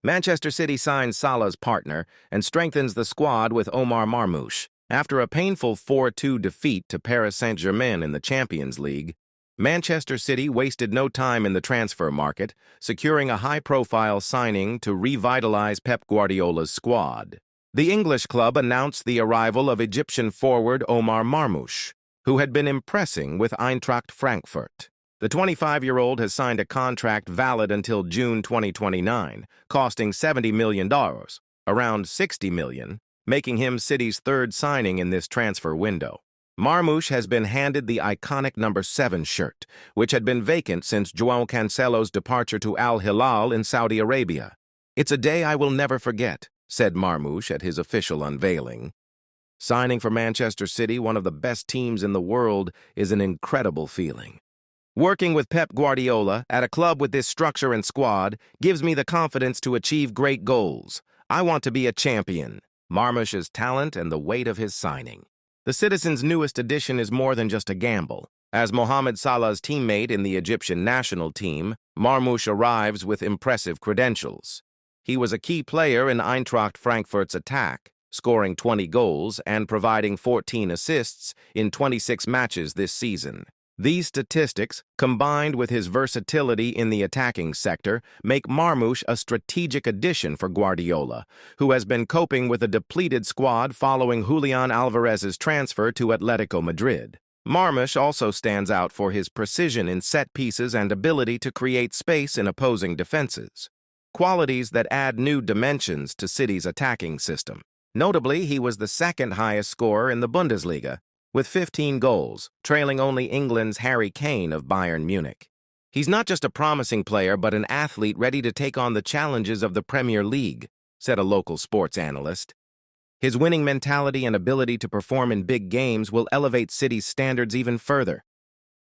Manchester City signs Salah's partner and strengthens the squad with Omar Marmoush. After a painful 4-2 defeat to Paris Saint-Germain in the Champions League, Manchester City wasted no time in the transfer market, securing a high-profile signing to revitalize Pep Guardiola's squad. The English club announced the arrival of Egyptian forward Omar Marmoush, who had been impressing with Eintracht Frankfurt. The 25-year-old has signed a contract valid until June 2029, costing $70 million, around $60 million, making him City's third signing in this transfer window. Marmoush has been handed the iconic number 7 shirt, which had been vacant since João Cancelo's departure to Al Hilal in Saudi Arabia. "It's a day I will never forget," said Marmoush at his official unveiling. Signing for Manchester City, one of the best teams in the world, is an incredible feeling. Working with Pep Guardiola at a club with this structure and squad gives me the confidence to achieve great goals. I want to be a champion. Marmoush's talent and the weight of his signing. The Citizens' newest addition is more than just a gamble. As Mohamed Salah's teammate in the Egyptian national team, Marmoush arrives with impressive credentials. He was a key player in Eintracht Frankfurt's attack, scoring 20 goals and providing 14 assists in 26 matches this season. These statistics, combined with his versatility in the attacking sector, make Marmoush a strategic addition for Guardiola, who has been coping with a depleted squad following Julian Alvarez's transfer to Atletico Madrid. Marmoush also stands out for his precision in set pieces and ability to create space in opposing defenses, qualities that add new dimensions to City's attacking system. Notably, he was the second highest scorer in the Bundesliga, with 15 goals, trailing only England's Harry Kane of Bayern Munich. "He's not just a promising player, but an athlete ready to take on the challenges of the Premier League," said a local sports analyst. "His winning mentality and ability to perform in big games will elevate City's standards even further."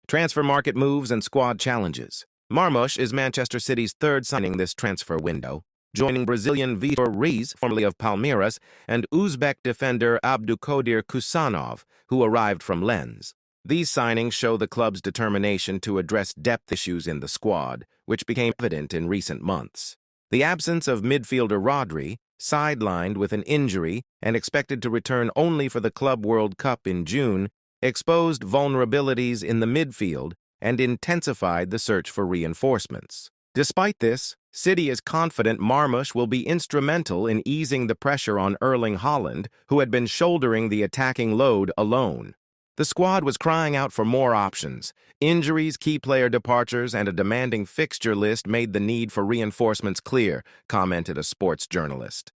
Transfer market moves and squad challenges. Marmoush is Manchester City's third signing this transfer window, joining Brazilian Vitor Reis, formerly of Palmeiras, and Uzbek defender Abdulkadir Kusanov, who arrived from Lens. These signings show the club's determination to address depth issues in the squad, which became evident in recent months. The absence of midfielder Rodri, sidelined with an injury and expected to return only for the Club World Cup in June, exposed vulnerabilities in the midfield and intensified the search for reinforcements. Despite this, City is confident Marmoush will be instrumental in easing the pressure on Erling Haaland, who had been shouldering the attacking load alone. The squad was crying out for more options. Injuries, key player departures, and a demanding fixture list made the need for reinforcements clear, commented a sports journalist.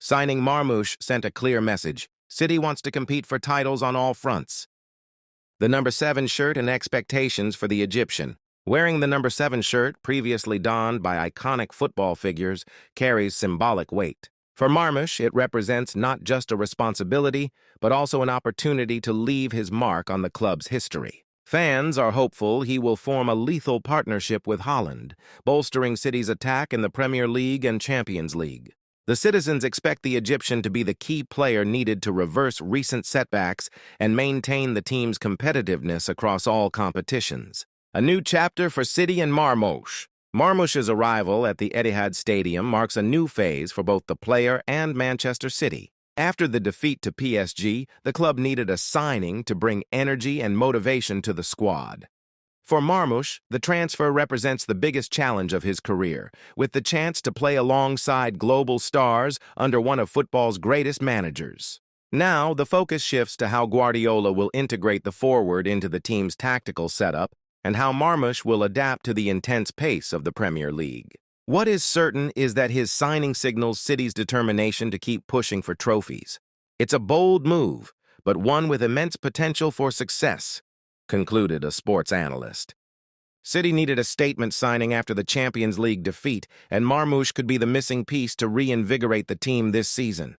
Signing Marmoush sent a clear message. City wants to compete for titles on all fronts. The number 7 shirt and expectations for the Egyptian. Wearing the number 7 shirt, previously donned by iconic football figures, carries symbolic weight. For Marmoush, it represents not just a responsibility, but also an opportunity to leave his mark on the club's history. Fans are hopeful he will form a lethal partnership with Haaland, bolstering City's attack in the Premier League and Champions League. The Citizens expect the Egyptian to be the key player needed to reverse recent setbacks and maintain the team's competitiveness across all competitions. A new chapter for City and Marmoush. Marmoush's arrival at the Etihad Stadium marks a new phase for both the player and Manchester City. After the defeat to PSG, the club needed a signing to bring energy and motivation to the squad. For Marmoush, the transfer represents the biggest challenge of his career, with the chance to play alongside global stars under one of football's greatest managers. Now, the focus shifts to how Guardiola will integrate the forward into the team's tactical setup, and how Marmoush will adapt to the intense pace of the Premier League. What is certain is that his signing signals City's determination to keep pushing for trophies. It's a bold move, but one with immense potential for success, concluded a sports analyst. City needed a statement signing after the Champions League defeat, and Marmoush could be the missing piece to reinvigorate the team this season.